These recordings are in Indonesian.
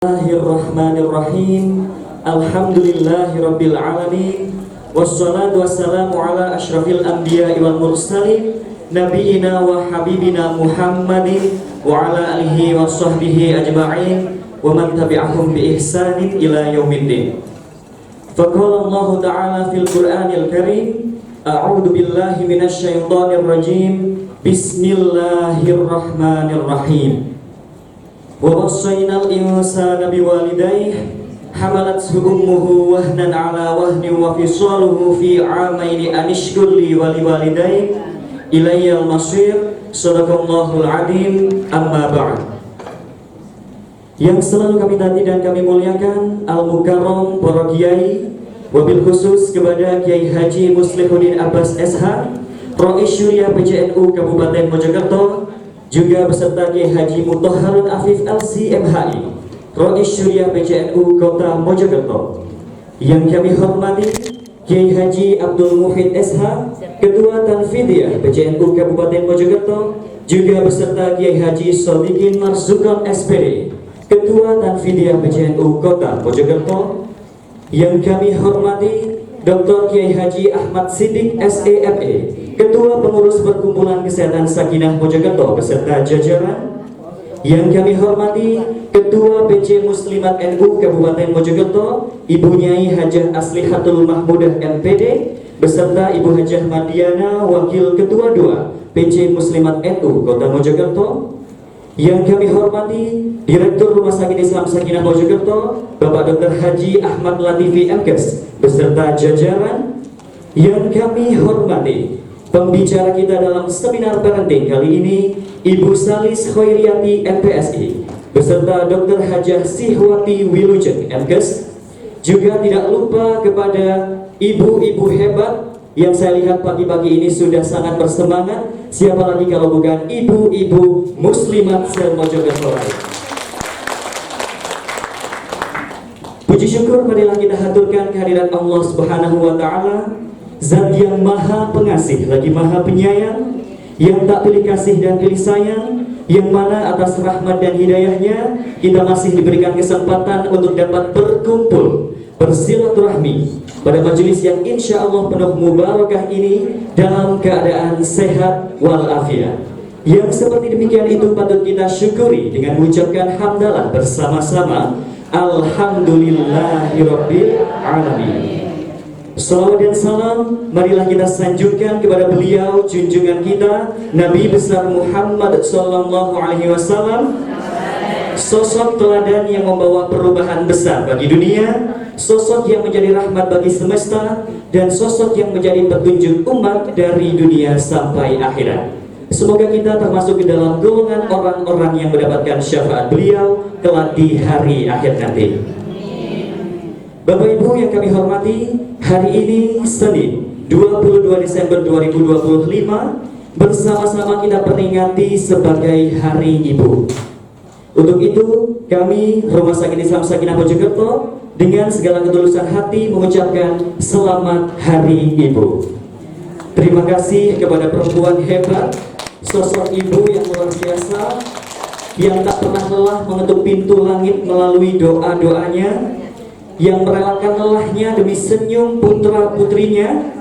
Bismillahirrahmanirrahim. Alhamdulillahirabbil alamin. Wassalatu wassalamu ala asyrafil anbiya'i wal mursalin nabiyina wa habibina Muhammadin wa ala alihi wa sahbihi ajma'in wa man tabi'ahum bi ihsanin ila yaumiddin. Faqala Allah ta'ala fil Qur'anil Karim, a'udzu billahi minasy syaithanir rajim. Bismillahirrahmanirrahim. Wa wassayna al-insana biwalidayhi hamalathu ummuhu wahnan ala wahnin wa fisaluhu fi 'amaini an ishkur li wa liwalidayhi ilayya al-masir. Shadaqallahul 'azim. Amma ba'd. Yang selalu kami taati dan kami muliakan Al-Mukarram para kiai, wabil khusus kepada Kiai Haji Muslihuddin Abbas SH, Rais Syuriah PCNU Kabupaten Mojokerto, juga beserta Kiai Haji Mutahharun Afif LC MHI, Rais Syuriah PCNU Kota Mojokerto. Yang kami hormati Kiai Haji Abdul Muhid SH, Ketua Tanfidiyah PCNU Kabupaten Mojokerto, juga beserta Kiai Haji Shodikin Marsukon SPD, Ketua Tanfidiyah PCNU Kota Mojokerto. Yang kami hormati Dr. Kiai Haji Ahmad Siddiq SEME, Ketua Pengurus Perkumpulan Kesehatan Sakinah Mojokerto beserta jajaran. Yang kami hormati Ketua PC Muslimat NU Kabupaten Mojokerto, Ibu Nyai Hajah Aslihatul Mahmudah MPD beserta Ibu Hajah Madiana, Wakil Ketua 2 PC Muslimat NU Kota Mojokerto. Yang kami hormati Direktur Rumah Sakit Islam Sakinah Mojokerto, Bapak Dr. Haji Ahmad Latifi MKes beserta jajaran. Yang kami hormati pembicara kita dalam seminar parenting kali ini, Ibu Salis Khairiyati MPSI beserta Dr. Hajah Sihwati Wilujeng MKes. Juga tidak lupa kepada ibu-ibu hebat yang saya lihat pagi-pagi ini sudah sangat bersemangat. Siapa lagi kalau bukan ibu-ibu muslimat se-Mojokerto. Puji syukur marilah kita haturkan kehadirat Allah Subhanahu wa taala, Zat yang maha pengasih lagi maha penyayang, yang tak pilih kasih dan pilih sayang, yang mana atas rahmat dan hidayahnya kita masih diberikan kesempatan untuk dapat berkumpul, bersilaturahmi pada majelis yang insya Allah penuh mubarakah ini dalam keadaan sehat walafiat. Yang seperti demikian itu patut kita syukuri dengan mengucapkan hamdalah bersama-sama, Alhamdulillahirabbil alamin. Salawat dan salam marilah kita sanjungkan kepada beliau junjungan kita Nabi besar Muhammad sallallahu alaihi wasallam, sosok teladan yang membawa perubahan besar bagi dunia, sosok yang menjadi rahmat bagi semesta, dan sosok yang menjadi petunjuk umat dari dunia sampai akhirat. Semoga kita termasuk ke dalam golongan orang-orang yang mendapatkan syafaat beliau kelak di hari akhir nanti. Bapak Ibu yang kami hormati, hari ini Senin 22 Desember 2025 bersama-sama kita peringati sebagai Hari Ibu. Untuk itu kami Rumah Sakit Islam Sakinah Mojokerto dengan segala ketulusan hati mengucapkan selamat Hari Ibu. Terima kasih kepada perempuan hebat, sosok ibu yang luar biasa, yang tak pernah lelah mengetuk pintu langit melalui doa-doanya, yang merelakan lelahnya demi senyum putra-putrinya,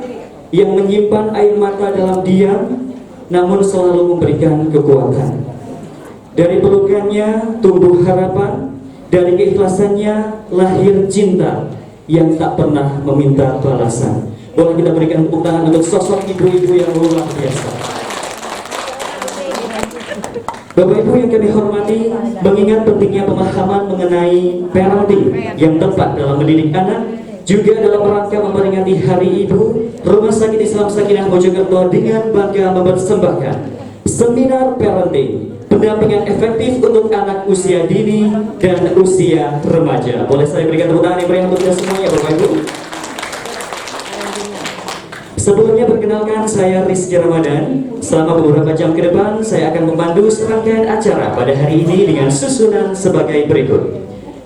yang menyimpan air mata dalam diam namun selalu memberikan kekuatan. Dari pelukannya tumbuh harapan, dari keikhlasannya lahir cinta yang tak pernah meminta balasan. Boleh kita berikan tepuk tangan untuk sosok ibu-ibu yang luar biasa. Bapak Ibu yang kami hormati, mengingat pentingnya pemahaman mengenai parenting yang tepat dalam mendidik anak, juga dalam rangka memperingati Hari Ibu, Rumah Sakit Islam Sakinah Mojokerto dengan bangga mempersembahkan seminar parenting, pendampingan efektif untuk anak usia dini dan usia remaja. Boleh saya berikan tepuk tangan yang meriah untuk kita semuanya, Bapak Ibu. Sebelumnya perkenalkan, saya Rizky Ramadan. Selama beberapa jam ke depan saya akan memandu serangkaian acara pada hari ini dengan susunan sebagai berikut.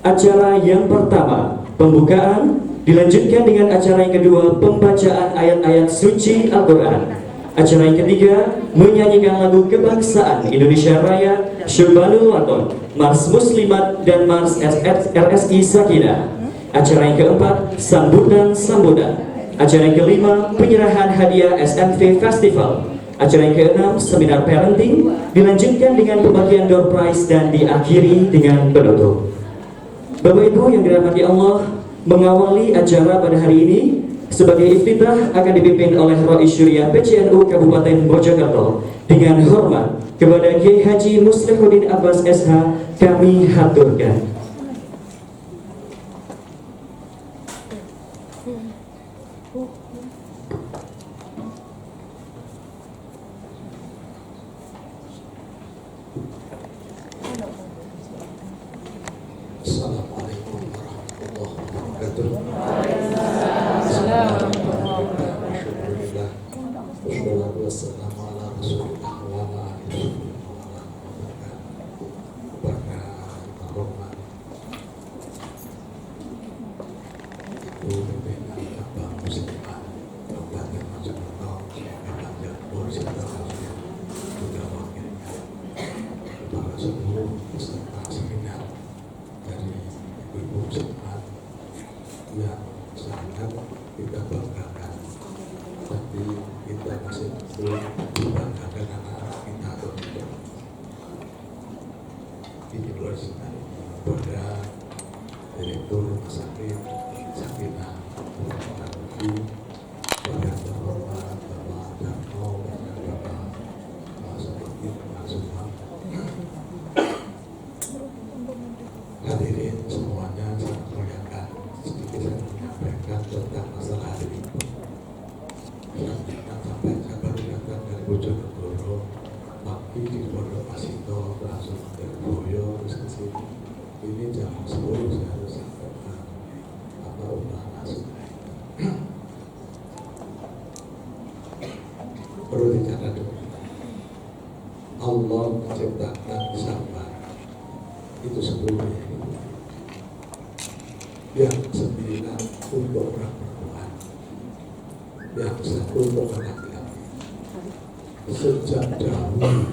Acara yang pertama, pembukaan, dilanjutkan dengan acara yang kedua, pembacaan ayat-ayat suci Al-Quran. Acara yang ketiga, menyanyikan lagu kebangsaan Indonesia Raya Syurbanul Waton. Mars Muslimat dan Mars RSI Sakinah. Acara yang keempat, sambutan. Acara yang kelima, penyerahan hadiah SMV Festival. Acara yang keenam, seminar parenting, dilanjutkan dengan pembagian door prize dan diakhiri dengan penutup. Bapak Ibu yang dirahmati Allah, mengawali acara pada hari ini sebagai iftitah akan dipimpin oleh Rois Syuriah PCNU Kabupaten Mojokerto. Dengan hormat kepada Kiai Haji Muslihuddin Abbas SH kami haturkan. Assalamualaikum warahmatullahi wabarakatuh. Wassalatu wassalamu ala Rasulillah wa ala alihi wa sahbihi. Ibu pimpinan Abang Muslimat Kabupaten Mojokerto, Bapak Jabur serta juga wakilnya, para seluruh peserta seminar dari ibu Muslimat yang sangat kita banggakan, tapi kita masih belum dibanggakan anak-anak kita untuk ini luar sana pada Direktur Rumah Sakit Sakinah Nabi, pada terhormat Bapak Darno dan Bapak Sobakin Masumah. Hadirin semuanya, saya muliakan, sedikit saya menyampaikan tentang masalah hari ini. Kita sampai saya baru datang dari Bojonegoro, pagi di Pondok Masito, langsung dari Boyo terus ke sini. Ini jam 10 saya harus sampaikan apa umrah langsung. Perlu dicatat dulu. Allah menciptakan sabar itu 10 yang 9 untuk orang perempuan, yang 1 untuk laki-laki. Sejak dahulu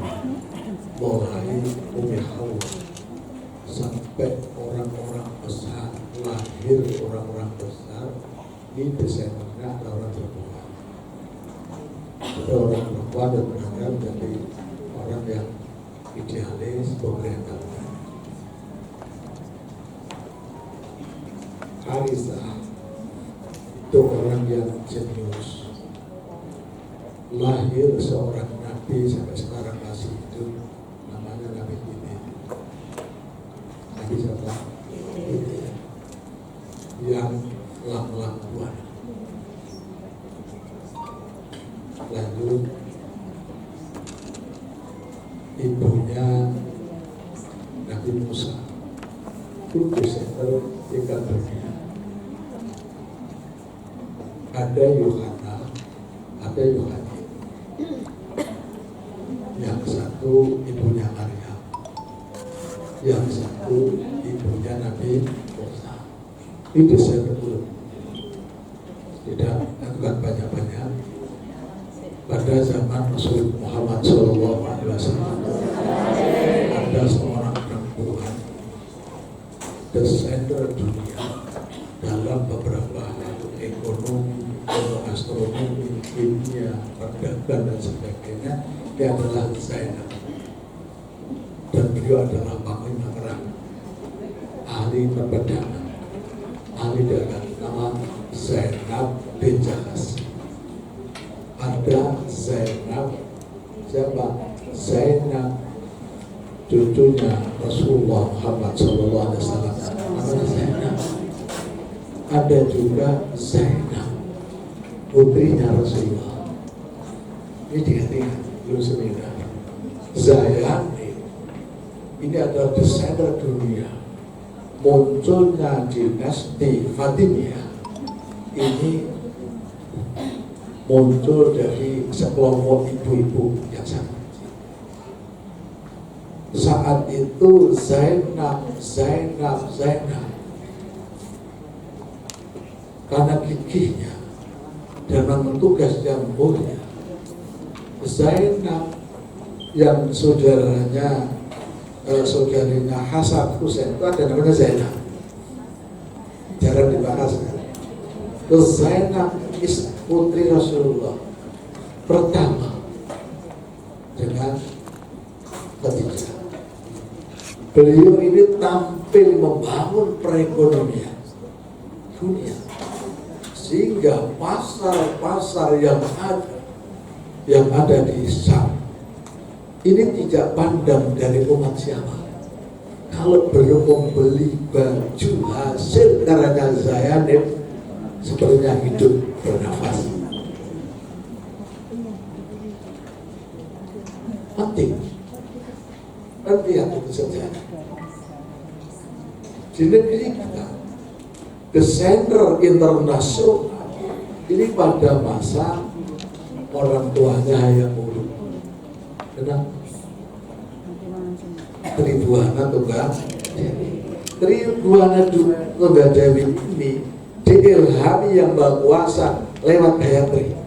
mulai Umi Hawa sampai orang-orang besar, lahir orang-orang besar, ini desainnya ada orang perempuan. Ada orang perempuan dan mereka menjadi orang yang idealis, pemerintahan. Karisa itu orang yang jenius, lahir seorang nabi sampai sekarang masih hidup, namanya Nabi ini. Nabi siapa? Yang lam-lampuan. Lanjut ibunya Nabi Musa, itu center tingkat dunia. Ada Yohana, ada Yohani. Yang satu ibunya Maryam, yang satu ibunya Nabi Musa. Itu saya betul. Tidak lakukan banyak-banyak. Pada zaman Rasul Muhammad SAW ada seorang perempuan desainer dunia dalam beberapa hal, ekonomi, astronomi, kimia, perdagangan dan sebagainya. Dia adalah desainer dan beliau adalah panglima perang, ahli perpedangan, ahli dagang, nama Zainab bin Jahash. Ada Zainab, siapa? Zainab, cucunya Rasulullah Muhammad SAW, namanya Zainab. Ada juga Zainab, putrinya Rasulullah. Ini diingat dulu seminar. Zayani ini adalah desainer dunia. Munculnya dinasti Fatimiyah ini muncul dari sekelompok ibu-ibu yang sangat kecil. Saat itu Zainab karena gigihnya dan memang tugas yang mulia, Zainab yang saudaranya saudaranya Hasan Husain itu ada namanya Zainab, jarang dibahas kan. Terus Zainab putri Rasulullah pertama dengan Khadijah. Beliau ini tampil membangun perekonomian dunia, sehingga pasar-pasar yang ada di Syam ini tidak pandang dari umat siapa. Kalau belum membeli baju hasil karya Zainab, sepertinya hidup bernafas. Penting. Lihat itu saja. Di negeri kita, the center internasional ini pada masa orang tuanya yang buruk. Kenapa? Tribuana Tunggal Dewi ini diilhami yang berkuasa lewat Gayatri.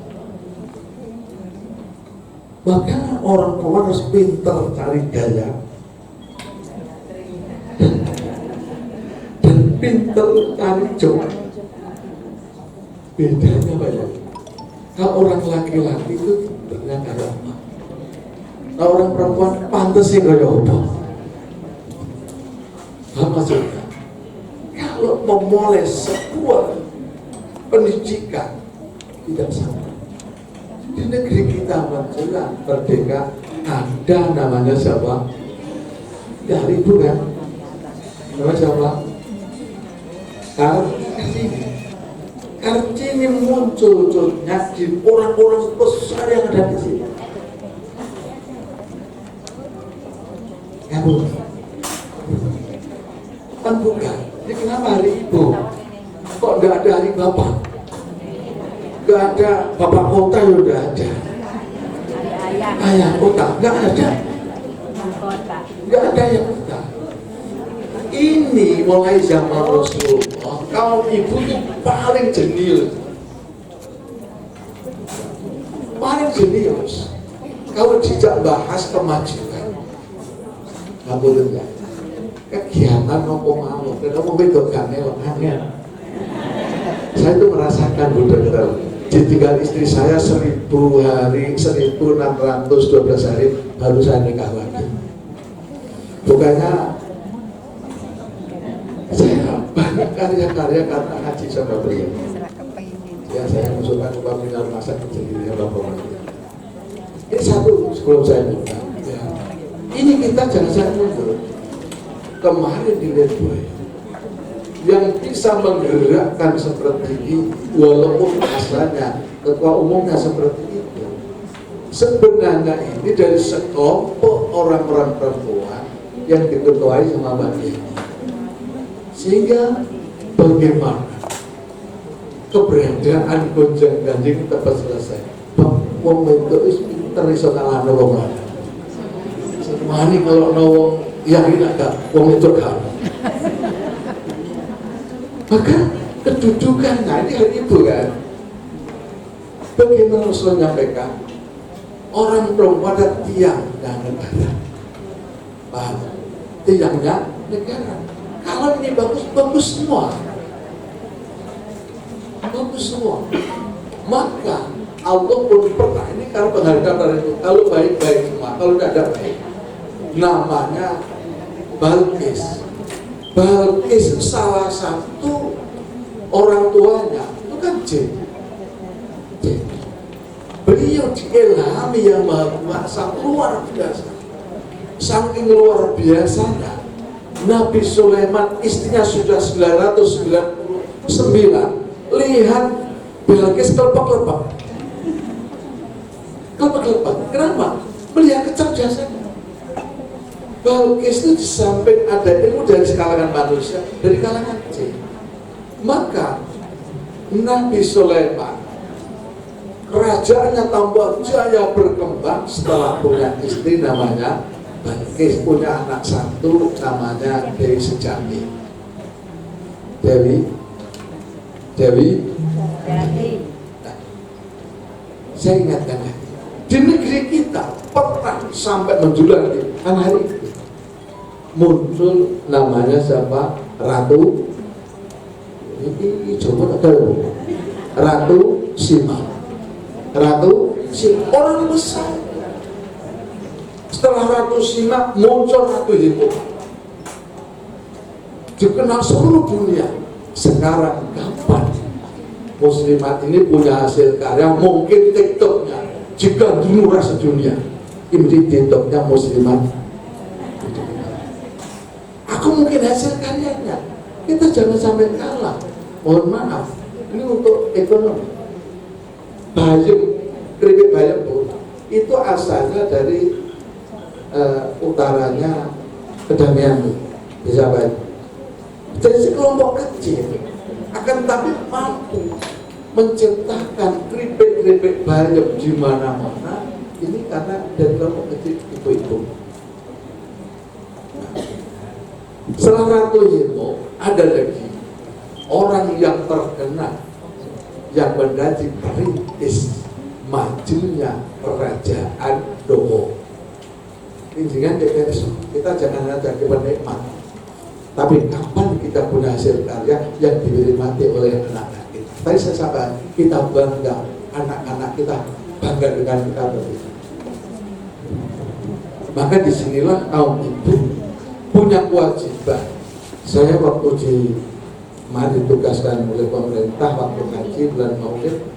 Maka orang tua harus pintar cari gaya dan pintar cari joke. Bedanya banyak. Kalau orang laki-laki itu dengan agama, nah, orang perempuan pantas sih kaya apa? Apa maksudnya? Kalau memoles sebuah pendidikan tidak sama. Di negeri kita menjelang merdeka ada namanya siapa? Dari ibu kan? Namanya siapa? Kartini munculnya di orang-orang besar yang ada di sini. Kamu kan bukan. Ini kenapa hari ibu? Kok nggak ada hari bapak? Nggak ada bapak kota ya udah ada. Ayah kota nggak ada. Nggak ada yang kota. Ini mulai zaman Rasulullah, kaum ibu itu paling jenius. Paling jenius. Kalau tidak bahas kemajuan, nggak boleh ya. Kegiatan ngomong ngomong, dan ngomong itu gak angel. Saya itu merasakan betul-betul. Ditinggal istri saya 1000 hari, 1612 hari baru saya nikah lagi. Bukannya saya banyak karya-karya karena ngaji sama beliau. Ya saya mengusulkan upah minal masa kecil ya Bapak. Ini satu sebelum saya buka. Ya. Ini kita jangan mundur. Kemarin di Ledboy yang bisa menggerakkan seperti ini, walaupun asalnya ketua umumnya seperti itu, sebenarnya ini dari sekelompok orang-orang perempuan yang diketuai sama bagian. Sehingga bagaimana keberadaan gonjang ganjing tepat selesai. Wong itu pinter iso kalahno wong lanang. Semani kalau nawong yang ini agak wong itu kan. Maka kedudukannya ini hari ibu kan. Bagaimana Rasulullah menyampaikan orang perempuan ada tiang dan negara. Paham? Tiangnya negara. Kalau ini bagus, bagus semua. Bagus semua. Maka Allah pun pernah, ini kalau penghargaan dari itu, kalau baik-baik semua, kalau tidak ada baik, namanya Balkis. Balkis salah satu orang tuanya itu kan jin. Beliau diilhami yang Maha Kuasa luar biasa. Saking luar biasanya, Nabi Sulaiman istrinya sudah 999, lihat Balkis kelepek-kelepek. Kelepek-kelepek. Kenapa? Melihat kecerdasannya. Balkis itu di samping ada ilmu dari kalangan manusia, dari kalangan jin. Maka Nabi Sulaiman kerajaannya tambah jaya berkembang setelah punya istri namanya Balkis, punya anak satu namanya Dewi Sejati. Dewi. Nah, saya ingatkan lagi, di negeri kita pernah sampai menjulang di hari itu muncul namanya siapa? Ratu. Ini coba ada Ratu Sima. Ratu Sima orang besar. Setelah Ratu Sima muncul Ratu Himo, dikenal seluruh dunia. Sekarang kapan muslimat ini punya hasil karya? Mungkin TikToknya jika murah sedunia. Ini TikToknya muslimat. Aku mungkin hasil karyanya. Kita jangan sampai kalah. Mohon maaf, ini untuk ekonomi. Bayem, keripik bayem itu asalnya dari utaranya Kedamian, bisa baik. Jadi sekelompok kecil akan tapi mampu menciptakan keripik-keripik bayem di mana-mana. Ini karena dari kelompok kecil ibu-ibu. Setelah Ratu Himo ada lagi orang yang terkenal yang menjadi perintis majunya kerajaan Doho. Intinya kita jangan hanya jadi penikmat, tapi kapan kita punya hasil karya yang dinikmati oleh anak-anak kita. Tadi saya sampaikan, kita bangga, anak-anak kita bangga dengan kita begitu. Maka disinilah kaum ibu punya kewajiban. Saya waktu ditugaskan oleh pemerintah waktu haji bulan Maulid,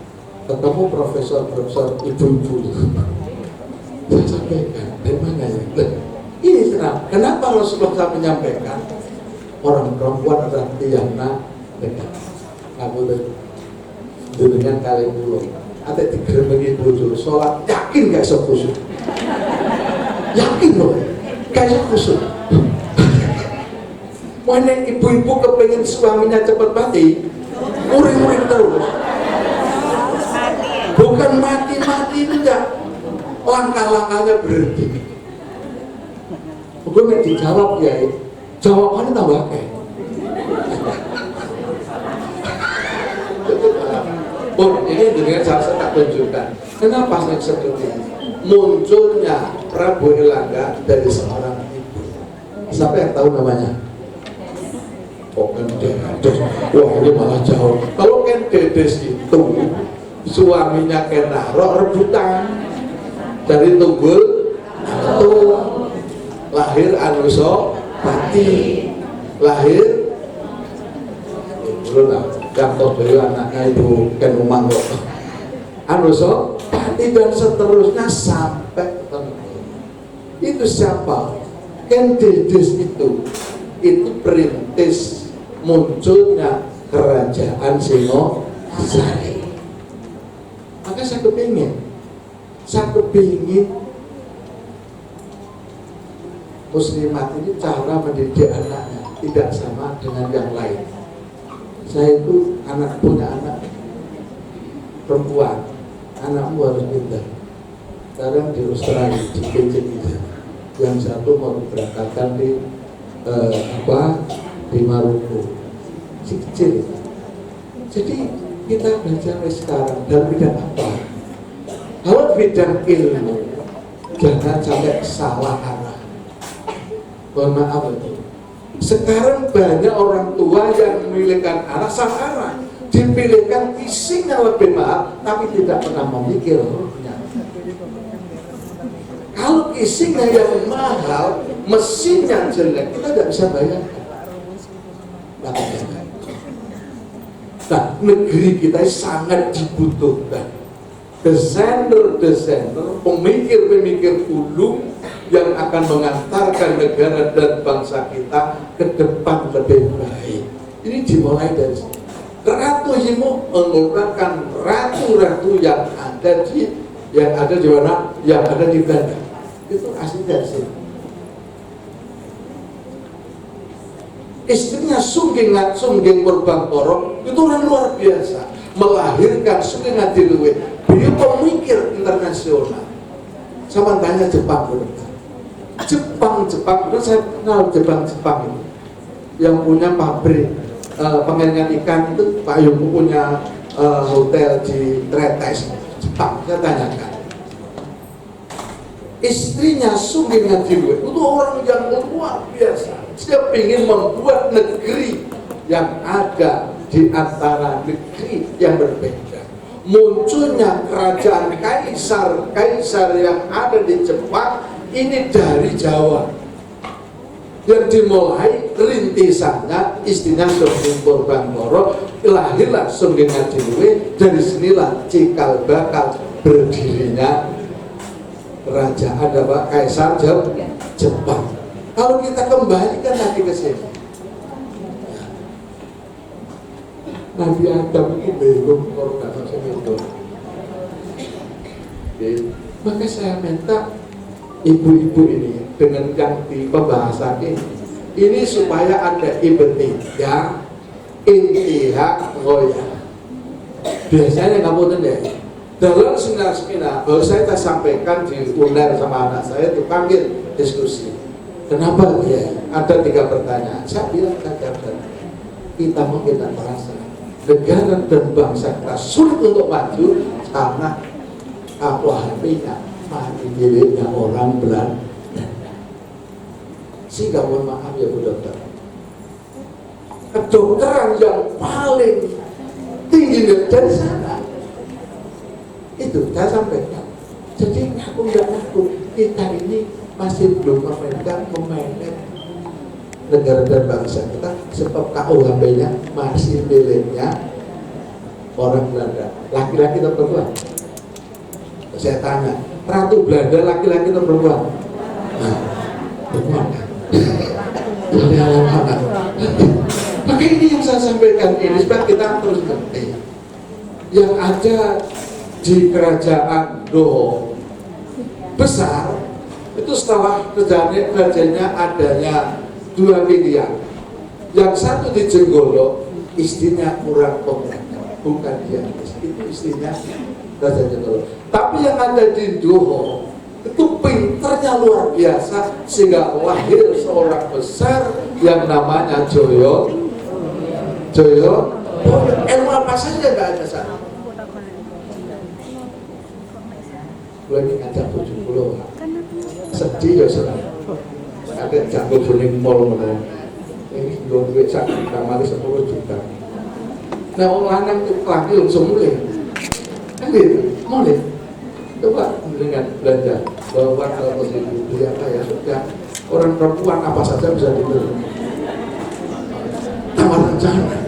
ketemu profesor-profesor ibu-ibu. Saya sampaikan, dari mana ya? Ini kenapa Rasulullah menyampaikan orang perempuan adalah tiana dekat. Aku dengan kali pulau. Ada digeremengi bojo, sholat yakin gak sekhusyuk? Yakin loh, kayak khusyuk. Mana ibu-ibu kepengen suaminya cepat mati, uring-uring terus. Bukan mati-mati enggak, langkah-langkahnya berhenti. Gue nggak dijawab ya, jawabannya tambah kayak. Oh, ini dengan saya tak tunjukkan. Kenapa saya seperti ini? Munculnya Prabu Erlangga dari seorang ibu. Siapa yang tahu namanya? Oh, Ken Dedes. Wah, ini malah jauh. Kalau Ken Dedes itu suaminya Ken Narok rebutan dari Tunggul itu lahir Anusapati, lahir belum lah yang dari anaknya itu Ken Umang kok Anusapati dan seterusnya sampai itu siapa? Ken Dedes itu perintis munculnya kerajaan Singosari. Maka saya kepingin muslimat ini cara mendidik anaknya tidak sama dengan yang lain. Saya itu punya anak perempuan, anakmu harus pintar. Sekarang di Australia, di Kenya, yang satu mau diberangkatkan di Maroko, kecil. Jadi kita belajar sekarang dalam bidang apa? Kalau bidang ilmu jangan sampai salah arah. Mohon maaf itu. Sekarang banyak orang tua yang memilihkan anak salah arah, dipilihkan isinya lebih mahal, tapi tidak pernah memikir ruhnya. Kalau isinya yang mahal, mesinnya jelek, kita tidak bisa bayangkan. Nah, negeri kita sangat dibutuhkan desainer, pemikir-pemikir ulung yang akan mengantarkan negara dan bangsa kita ke depan lebih baik. Ini dimulai dari sini. Ratu Himo mengeluarkan ratu-ratu yang ada di mana? Yang ada di Belanda. Itu asli dari sini. Istrinya Sungging Purbangkara itu orang luar biasa, melahirkan Sungging Adiluwe. Beliau pemikir internasional. Saya tanya Jepang itu saya kenal Jepang itu yang punya pabrik pengeringan ikan itu. Pak Yongko punya hotel di Tretes Jepang. Saya tanyakan, istrinya Sugeng Ngadiluwe itu orang yang luar biasa. Dia ingin membuat negeri yang ada di antara negeri yang berbeda. Munculnya kerajaan kaisar yang ada di Jepang ini dari Jawa. Yang dimulai rintisannya istrinya Sugeng Porbangkoro, lahirlah Sugeng Ngadiluwe. Dari sinilah cikal bakal berdirinya kerajaan kaisar Jepang. Kalau kita kembalikan lagi ke sini, Nabi Adam itu belum organisasi itu. Maka saya minta ibu-ibu ini dengan yang di pembahasan ini supaya ada ibtidah, intihak, goyah. Biasanya kamu tuh deh dalam seminar baru saya sampaikan di UNER sama anak saya dipanggil diskusi. Kenapa ya? Ada 3 pertanyaan. Saya bilang kita mau kita merasa negara dan bangsa kita sulit untuk maju karena KUHP-nya masih miliknya orang Belanda. Sehingga mohon maaf ya Bu Dokter, kedokteran yang paling tinggi dari sana itu saya sampaikan. Jadi aku nggak ngaku kita ini masih belum memainkan negara dan bangsa kita sebab KUHP-nya masih miliknya orang Belanda. Laki-laki atau perempuan? Saya tanya, Ratu Belanda laki-laki atau perempuan? Nah, perempuan. Maka ini yang saya sampaikan ini supaya kita terus ngerti. Yang ada di kerajaan Doho besar itu setelah kerajaannya adanya 2 pilihan. Yang satu di Jenggolo, istrinya kurang kompleks, bukan dia, itu istrinya Raja Jenggolo. Tapi yang ada di Doho itu pinternya luar biasa sehingga lahir seorang besar yang namanya Joyo. Ilmu apa saja nggak ada sana. Gue ini ngajak 70 sedih ya senang. Ada jago kuning mall mana? Ini belum duit sakit kamar 10 juta. Nah orang lanang itu lagi langsung mulai. Kan gitu, mulai. Coba dengan belanja bawa kalau beli apa ya sudah. Orang perempuan apa saja bisa dibeli. Tambah rencana.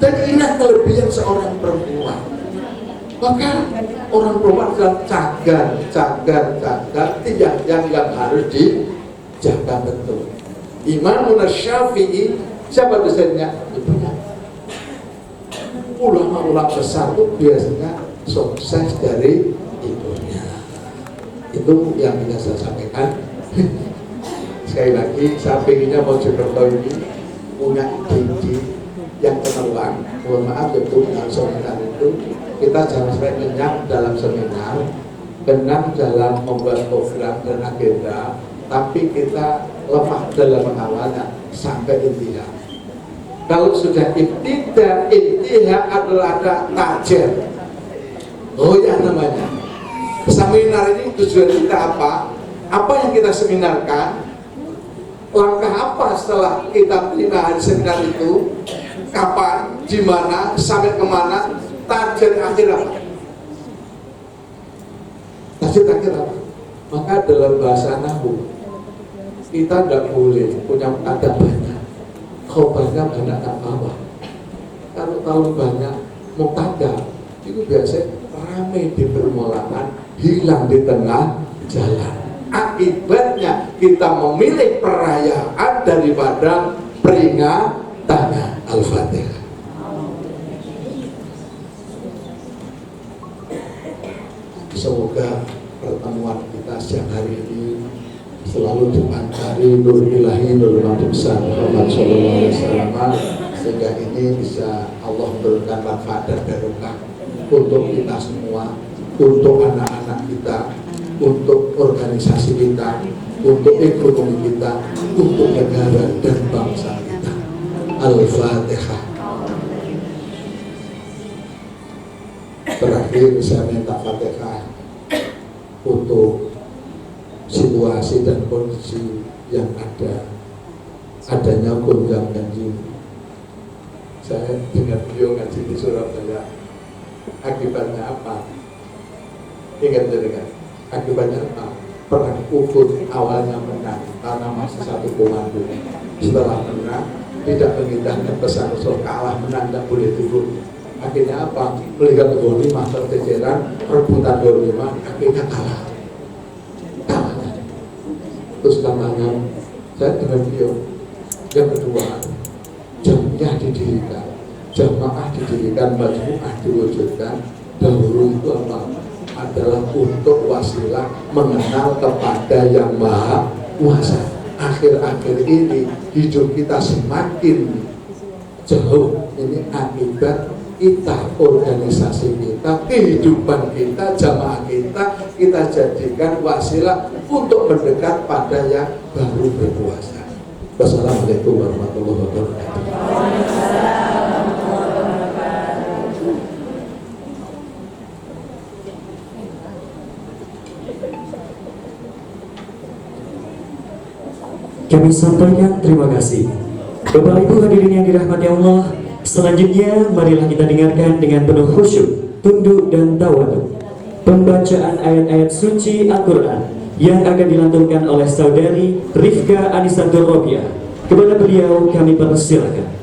Dan ingat kelebihan seorang perempuan. Maka orang perempuan adalah cagar yang harus dijaga betul. Imam Syafi'i siapa dosennya? Ibunya. Ulama-ulama besar itu biasanya sukses dari ibunya. Itu yang bisa saya sampaikan. Sekali lagi, saya pengennya mau Jakarta ini punya ide yang kenalan. Mohon maaf ya Bu, seminar itu kita jangan sampai kenyang dalam seminar, kenyang dalam membuat program dan agenda, tapi kita lemah dalam mengawalnya sampai intinya. Kalau sudah ibtidah, intiha adalah ada tajer. Oh ya namanya. Seminar ini tujuan kita apa? Apa yang kita seminarkan? Langkah apa setelah kita terima seminar itu? Kapan? Di mana? Sampai kemana? Tajer akhir apa? Tajer akhir apa? Maka dalam bahasa Nahwu kita tidak boleh punya ada banyak. Khobarnya banyak apa? Kalau terlalu banyak mubtada itu biasanya ramai di permulaan, hilang di tengah jalan. Akibatnya kita memilih perayaan daripada peringatannya. Al-Fatihah. Semoga pertemuan kita siang hari ini selalu dipanjari nur ilahi nur nabi besar Muhammad sallallahu alaihi wasallam, sehingga ini bisa Allah memberikan manfaat dan barokah untuk kita semua, untuk anak-anak kita, untuk organisasi kita, untuk ekonomi kita, untuk negara dan bangsa kita. Al-Fatihah. Terakhir saya minta Fatihah untuk situasi dan kondisi yang adanya gonjang ganjing. Saya dengar beliau ngaji di Surabaya, akibatnya apa? Ingat kan? Akibatnya apa? Perang Uhud awalnya menang karena masih satu komando. Setelah menang, tidak mengindahkan pesan Rasul, kalah menang tidak boleh turun. Akhirnya apa? Melihat ghanimah terceceran, rebutan ghanimah, akhirnya kalah. Terus katanya, saya dengan beliau. Yang kedua, jamaah didirikan, majmu'ah diwujudkan. Dahulu itu apa? Adalah untuk wasilah mengenal kepada Yang Maha Kuasa. Akhir-akhir ini hidup kita semakin jauh. Ini akibat kita, organisasi kita, kehidupan kita, jamaah kita jadikan wasilah untuk mendekat pada yang baru berkuasa. Wassalamualaikum warahmatullahi wabarakatuh. Kami sampaikan terima kasih. Bapak Ibu hadirin yang dirahmati Allah, selanjutnya marilah kita dengarkan dengan penuh khusyuk, tunduk dan tawadhu pembacaan ayat-ayat suci Al-Quran yang akan dilantunkan oleh saudari Rifka Anisatul Robiah. Kepada beliau kami persilakan.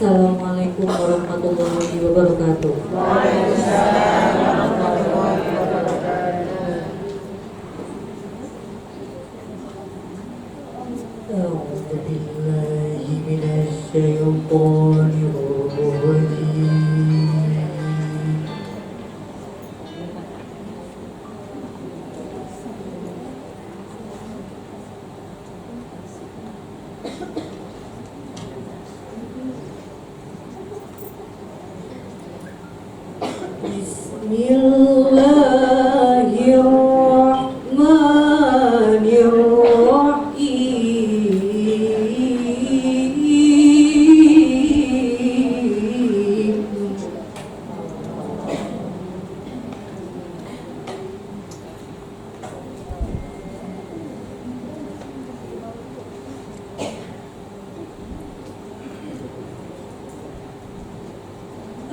Assalamualaikum warahmatullahi wabarakatuh. Waalaikumsalam warahmatullahi wabarakatuh. A'udzu billahi minasy syaithanir rajim.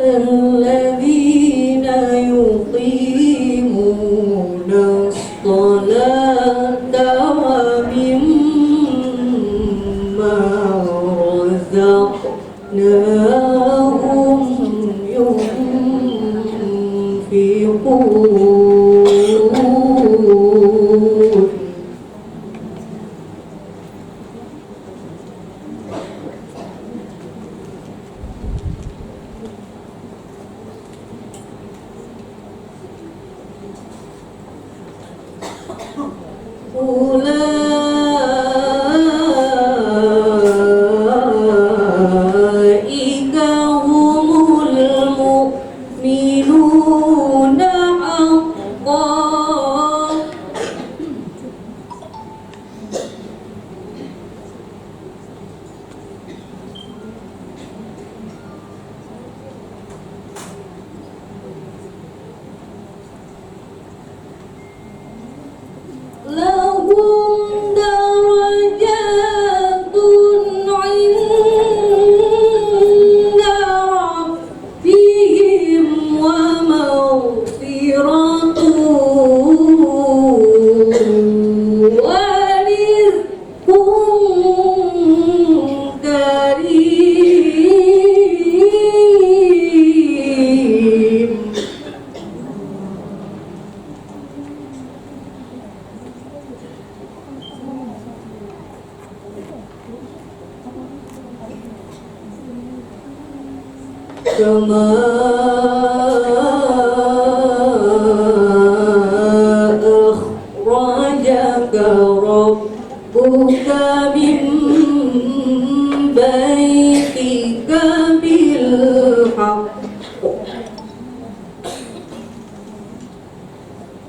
الذين يقيمون الصلاة ومما رزقناهم ينفقون. أولئك هم المؤمنون حقا. لهم درجات عند ربهم ومغفرة ورزق كريم. كما